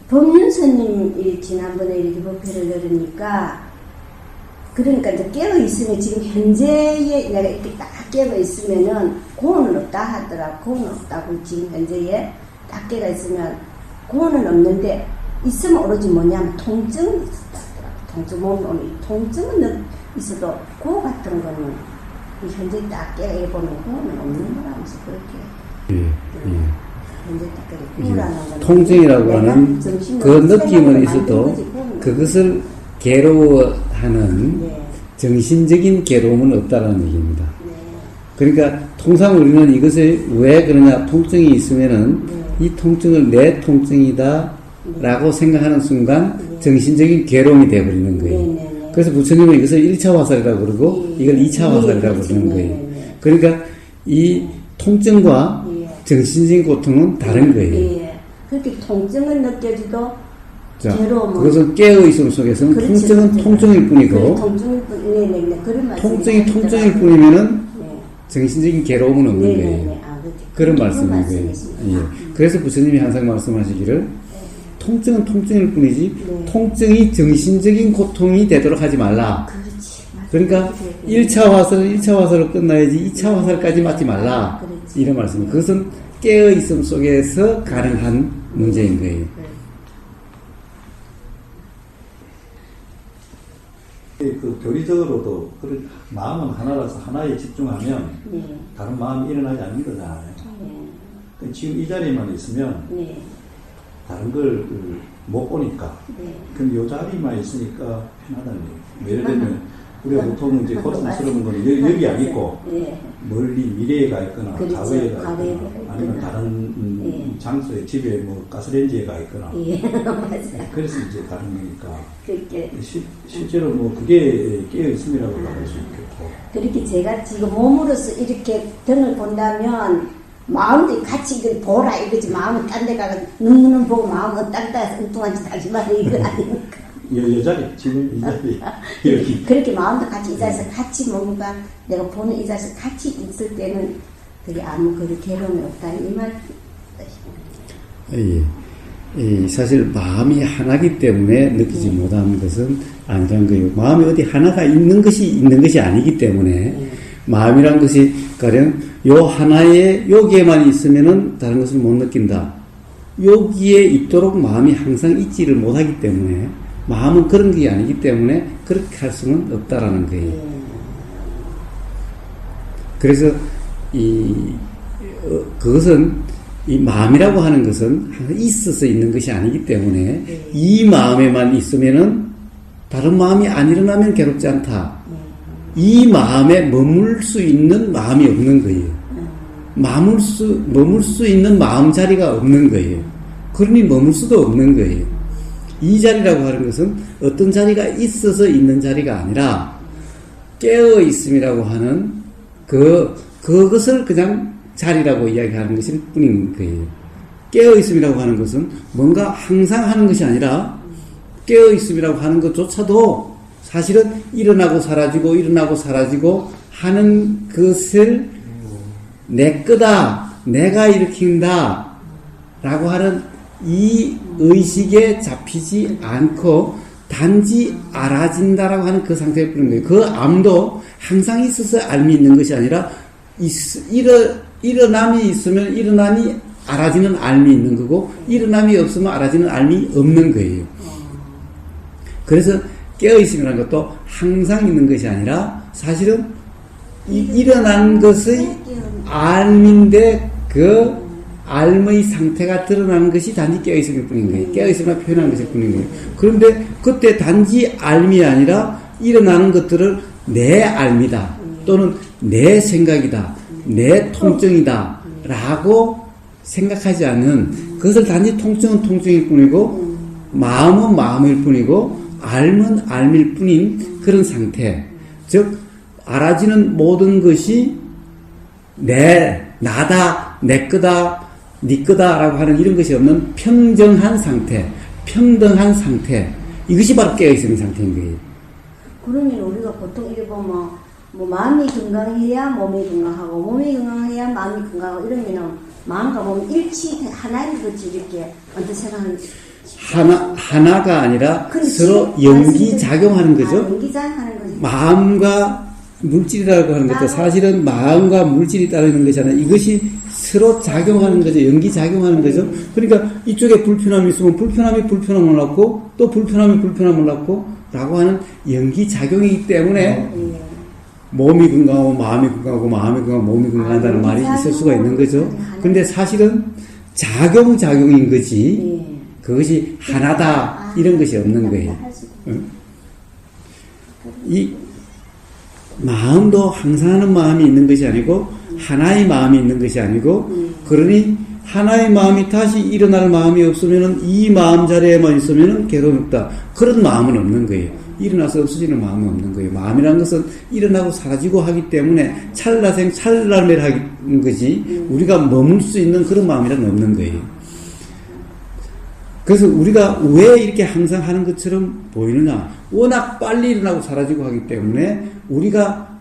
법륜스님이 지난번에 이렇게 법회를 열으니까, 그러니까 이제 깨어있으면 지금 현재에 내가 이렇게 딱 깨어있으면은 고는 없다 하더라. 고는 없다고 지금 현재에 딱 깨어있으면 고는 없는데, 있으면 오로지 뭐냐면 통증이 있었다 하더라. 통증은 있어도 고 같은 거는 이 현재 딱 깨어보면 고는 없는 거라면서 그렇게. 현재 딱 깨어보라는 거는. 통증이라고 하는 그 느낌은 있어도 그것을 괴로워하는 정신적인 괴로움은 없다는 얘기입니다. 그러니까 통상 우리는 이것을 왜 그러냐, 통증이 있으면은 이 통증을 내 통증이다 라고 생각하는 순간 정신적인 괴로움이 되어버리는 거예요. 그래서 부처님은 이것을 1차 화살이라고 그러고 이걸 2차 화살이라고 그러는 거예요. 그러니까 이 통증과 정신적인 고통은 다른 거예요. 그렇게 통증은 느껴지도 자, 그것은 깨어있음 속에서는 그렇지, 통증은 통증일 뿐이고, 통증이 통증일 뿐이면은 정신적인 괴로움은 없는 거예요. 그런 말씀인 거예요. 그래서 부처님이 항상 말씀하시기를 통증은 통증일 뿐이지 통증이 정신적인 고통이 되도록 하지 말라. 그러니까 1차 화살로 끝나야지 2차 화살까지 맞지 말라. 이런 말씀. 그것은 깨어있음 속에서 가능한 문제인 거예요. 그 교리적으로도 마음은 하나라서 하나에 집중하면 다른 마음이 일어나지 않는 거잖아요. 지금 이 자리만 있으면 다른 걸 못 보니까 그럼 이 자리만 있으니까 편하다는 얘기예요. 예를 들면 우리가 보통 이제 고통스러운 거는 여기 안 있고 멀리 미래에 가 있거나 과거에 가 있거나 아니면 다른 장소에 집에 뭐 가스레인지에 가 있거나 그래서 이제 다른 거니까 실제로 뭐 그게 깨어있음이라고 말할 수 있겠고, 그렇게 제가 지금 몸으로서 이렇게 등을 본다면 마음도 같이 이걸 보라 이거지. 마음은 딴 데 가서 눈 보고 마음은 딴 데서 엉뚱한 짓 하지 마라 이거 아닙니까? 이 자리, 지금 이 자리 이렇게 그렇게 마음도 같이 이 자리에서 같이 뭔가 내가 보는 이 자리에서 같이 있을 때는 그게 아무 그런 괴로움이 없다 이 말. 사실 마음이 하나기 때문에 느끼지 못하는 것은 아니라는 거예요. 마음이 어디 하나가 있는 것이 아니기 때문에 마음이란 것이 가령 요 하나에 여기에만 있으면은 다른 것을 못 느낀다. 여기에 있도록 마음이 항상 있지를 못하기 때문에 마음은 그런 게 아니기 때문에 그렇게 할 수는 없다라는 거예요. 그래서 그것은 이 마음이라고 하는 것은 항상 있어서 있는 것이 아니기 때문에 이 마음에만 있으면은 다른 마음이 안 일어나면 괴롭지 않다. 이 마음에 머물 수 있는 마음이 없는 거예요. 머물 수 있는 마음 자리가 없는 거예요. 그러니 머물 수도 없는 거예요. 이 자리라고 하는 것은 어떤 자리가 있어서 있는 자리가 아니라 깨어 있음이라고 하는 그것을 그냥 자리라고 이야기하는 것일 뿐인 거예요. 깨어 있음이라고 하는 것은 뭔가 항상 하는 것이 아니라 깨어 있음이라고 하는 것조차도 사실은 일어나고 사라지고 하는 것을 내 거다, 내가 일으킨다 라고 하는 이 의식에 잡히지 않고 단지 알아진다라고 하는 그 상태일 뿐인 거예요. 그 암도 항상 있어서 알미 있는 것이 아니라 일어남이 있으면 일어남이 알아지는 알미 있는 거고 일어남이 없으면 알아지는 알미 없는 거예요. 그래서 깨어있음이라는 것도 항상 있는 것이 아니라 사실은 일어난 것의 알미인데 그 알의 상태가 드러나는 것이 단지 깨어있음일 뿐인 거예요. 깨어있음을 표현하는 것일 뿐인 거예요. 그런데 그때 단지 알미 아니라 일어나는 것들을 내 알미다 또는 내 생각이다 내 통증이다 라고 생각하지 않는 그것을 단지 통증은 통증일 뿐이고 마음은 마음일 뿐이고 알은 알밀 뿐인 그런 상태, 즉 알아지는 모든 것이 나다, 내 거다, 네 거다라고 하는 이런 것이 없는 평정한 상태, 평등한 상태, 이것이 바로 깨어있는 상태인 거예요. 그러면 우리가 보통 이렇게 보면 뭐 마음이 건강해야 몸이 건강하고 몸이 건강해야 마음이 건강하고 이러면은 마음과 몸이 일치 하나인 거지 이렇게 어떤 생각은 하나가 아니라 근데 서로 지금 연기 말씀드린- 작용하는 거죠. 연기 작용하는 거죠. 마음과 물질이라고 하는 것도 사실은 마음과 물질이 따르는 거잖아요. 이것이 서로 작용하는 거죠. 연기 작용하는 거죠. 그러니까 이쪽에 불편함이 있으면 불편함이 불편함을 낳고 또 불편함이 불편함을 낳고 라고 하는 연기 작용이기 때문에 몸이 건강하고 마음이 건강하고 마음이 건강하고 몸이 건강하다는 말이 있을 수가 있는 거죠. 근데 사실은 작용인 거지 그것이 하나다 이런 것이 없는 거예요. 응? 이 마음도 항상 하는 마음이 있는 것이 아니고 하나의 마음이 있는 것이 아니고 그러니 하나의 마음이 다시 일어날 마음이 없으면은 이 마음 자리에만 있으면은 괴로움이 없다. 그런 마음은 없는 거예요. 일어나서 없어지는 마음은 없는 거예요. 마음이라는 것은 일어나고 사라지고 하기 때문에 찰나생 찰나멸하는 거지 우리가 머물 수 있는 그런 마음이란 없는 거예요. 그래서 우리가 왜 이렇게 항상 하는 것처럼 보이느냐? 워낙 빨리 일어나고 사라지고 하기 때문에 우리가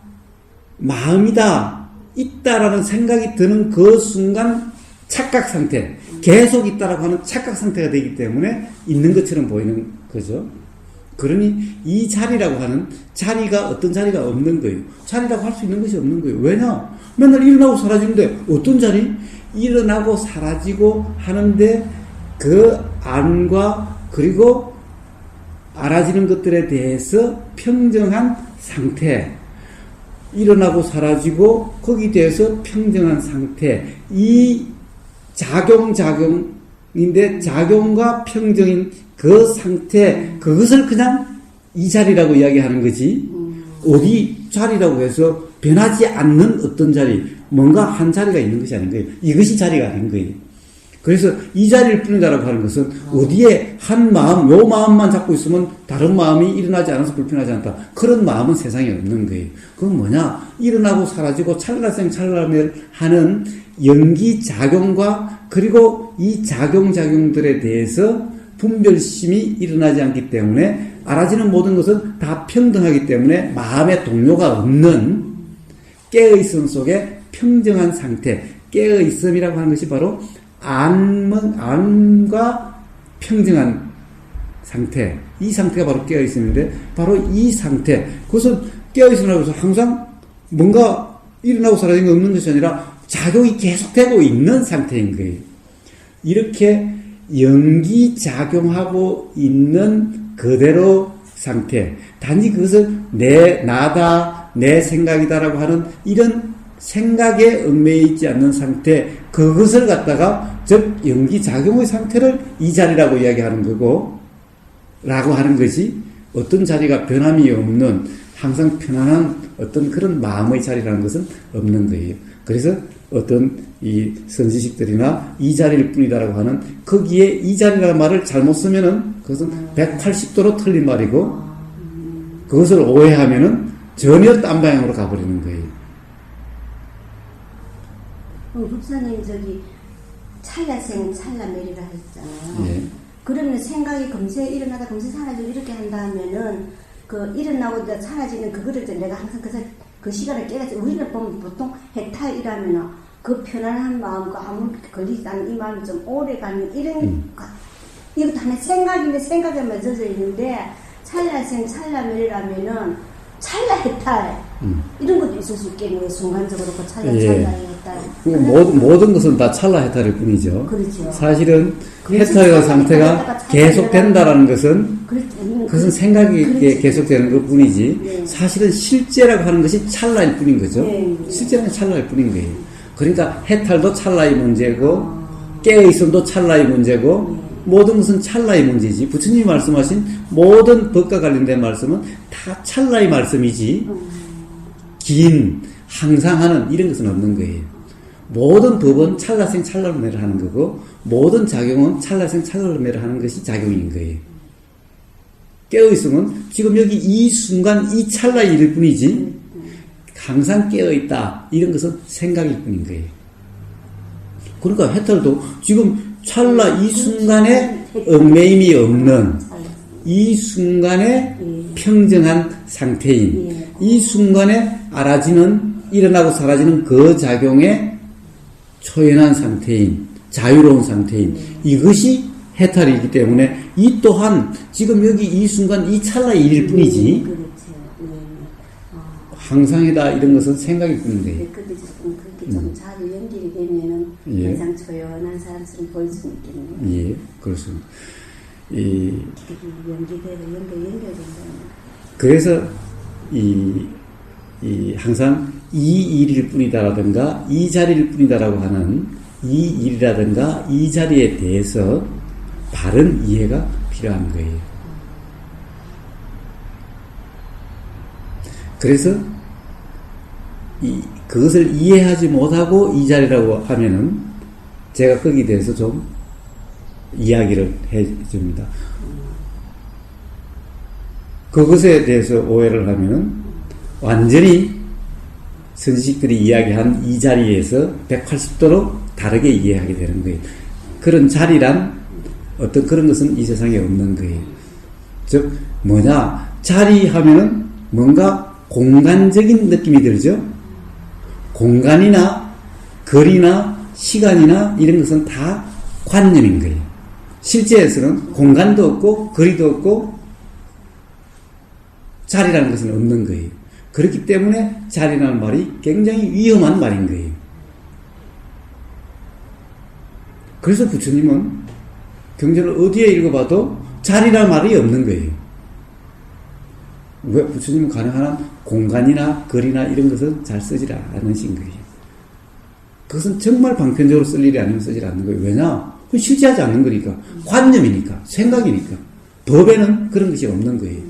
마음이다, 있다라는 생각이 드는 그 순간 착각 상태, 계속 있다라고 하는 착각 상태가 되기 때문에 있는 것처럼 보이는 거죠. 그러니 이 자리라고 하는 자리가 어떤 자리가 없는 거예요. 자리라고 할 수 있는 것이 없는 거예요. 왜냐? 맨날 일어나고 사라지는데 어떤 자리? 일어나고 사라지고 하는데 그 안과 그리고 알아지는 것들에 대해서 평정한 상태, 일어나고 사라지고 거기에 대해서 평정한 상태, 이 작용인데 작용과 평정인 그 상태, 그것을 그냥 이 자리라고 이야기하는 거지 어디 자리라고 해서 변하지 않는 어떤 자리, 뭔가 한 자리가 있는 것이 아닌 거예요. 이것이 자리가 아닌 거예요. 그래서 이 자리를 뿐이다라고 하는 것은 어디에 한 마음, 요 마음만 잡고 있으면 다른 마음이 일어나지 않아서 불편하지 않다. 그런 마음은 세상에 없는 거예요. 그건 뭐냐? 일어나고 사라지고 찰나생 찰나멸 하는 연기작용과 그리고 이 작용들에 대해서 분별심이 일어나지 않기 때문에 알아지는 모든 것은 다 평등하기 때문에 마음의 동요가 없는 깨어있음 속에 평정한 상태, 깨어있음이라고 하는 것이 바로 안과 평정한 상태, 이 상태가 바로 깨어있음인데 바로 이 상태, 그것은 깨어있음이라고 해서 항상 뭔가 일어나고 사라지는 게 없는 것이 아니라 작용이 계속되고 있는 상태인 거예요. 이렇게 연기작용하고 있는 그대로 상태, 단지 그것을 나다, 내 생각이다라고 하는 이런 생각에 얽매여 있지 않는 상태, 그것을 갖다가 즉 연기작용의 상태를 이 자리라고 이야기하는 거고 라고 하는 것이 어떤 자리가 변함이 없는 항상 편안한 어떤 그런 마음의 자리라는 것은 없는 거예요. 그래서 어떤 이 선지식들이나 이 자리일 뿐이다라고 하는 거기에 이 자리라는 말을 잘못 쓰면은 그것은 180도로 틀린 말이고 그것을 오해하면은 전혀 딴 방향으로 가버리는 거예요. 목사님 찰나생 찰나멸이라 했잖아요. 예. 그러면 생각이 금세 일어나다 금세 사라지고 이렇게 한다 하면은 그 일어나고 사라지는 그거를 내가 항상 그 시간을 깨닫지. 우리는 보면 보통 해탈이라면은 그 편안한 마음과 아무 걸리지 않는 이 마음이 좀 오래 가는 이런 이것도 하나의 생각인데 생각에 맺어져 있는데 찰나생 찰나멸이라면은 찰나 해탈 이런 것도 있을 수 있겠네요. 순간적으로 그 찰나 해탈. 모든 것은 다 찰나 해탈일 뿐이죠. 그렇죠. 사실은 해탈의 상태가 계속된다라는 것은 그것은 생각이 그렇지. 계속되는 것 뿐이지 네. 사실은 실제라고 하는 것이 찰나일 뿐인 거죠. 네. 실제는 찰나일 뿐인 거예요. 그러니까 해탈도 찰나의 문제고 깨어있음도 찰나의 문제고 모든 것은 찰나의 문제지. 부처님이 말씀하신 모든 법과 관련된 말씀은 다 찰나의 말씀이지 긴 항상 하는 이런 것은 없는 거예요. 모든 법은 찰나생 찰나멸을 하는 거고 모든 작용은 찰나생 찰나멸을 하는 것이 작용인 거예요. 깨어있음은 지금 여기 이 순간 이 찰나의 일일 뿐이지 항상 깨어있다 이런 것은 생각일 뿐인 거예요. 그러니까 해탈도 지금 찰나 이 순간에 얽매임이 없는 이 순간에 평정한 상태인 이 순간에 알아지는 일어나고 사라지는 그 작용에 초연한 상태인 자유로운 상태인 이것이 해탈이기 때문에 이 또한 지금 여기 이 순간 이 찰나의 일일 뿐이지 그렇죠. 항상이다 이런 것은 생각일 뿐인데. 근데 조금 그렇게 좀 잘 연결이 되면은 예. 가장 조연한 사람처럼 보일 수 있겠네요. 예, 그렇습니다. 연결된다는. 그래서 항상 이 일일 뿐이다라든가 이 자리일 뿐이다라고 하는 이 일이라든가 이 자리에 대해서 바른 이해가 필요한 거예요. 그래서 그것을 이해하지 못하고 이 자리라고 하면은 제가 거기에 대해서 좀 이야기를 해줍니다. 그것에 대해서 오해를 하면은 완전히 선지식들이 이야기한 이 자리에서 180도로 다르게 이해하게 되는 거예요. 그런 자리란 어떤 그런 것은 이 세상에 없는 거예요. 즉 자리 하면은 뭔가 공간적인 느낌이 들죠. 공간이나 거리나 시간이나 이런 것은 다 관념인 거예요. 실제에서는 공간도 없고 거리도 없고 자리라는 것은 없는 거예요. 그렇기 때문에 자리라는 말이 굉장히 위험한 말인 거예요. 그래서 부처님은 경전을 어디에 읽어봐도 자리라는 말이 없는 거예요. 왜 부처님은 가능한 한 공간이나 거리나 이런 것은 잘 쓰지 않으신 거예요. 그것은 정말 방편적으로 쓸 일이 아니면 쓰지 않는 거예요. 왜냐? 그건 실제하지 않는 거니까. 관념이니까. 생각이니까. 법에는 그런 것이 없는 거예요.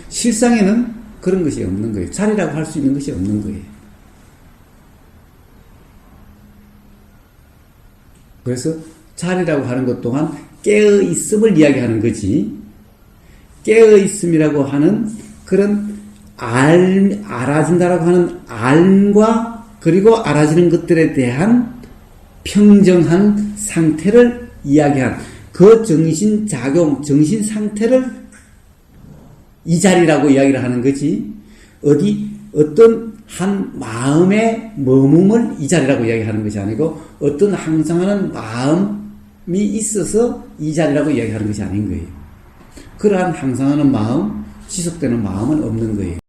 실상에는 그런 것이 없는 거예요. 자리라고 할 수 있는 것이 없는 거예요. 그래서 자리라고 하는 것 또한 깨어있음을 이야기하는 거지, 깨어있음이라고 하는 그런 알아진다라고 하는 알과 그리고 알아지는 것들에 대한 평정한 상태를 이야기한 그 정신작용, 정신상태를 이 자리라고 이야기를 하는 거지, 어떤 한 마음의 머금을 이 자리라고 이야기하는 것이 아니고 어떤 항상하는 마음이 있어서 이 자리라고 이야기하는 것이 아닌 거예요. 그러한 항상하는 마음, 지속되는 마음은 없는 거예요.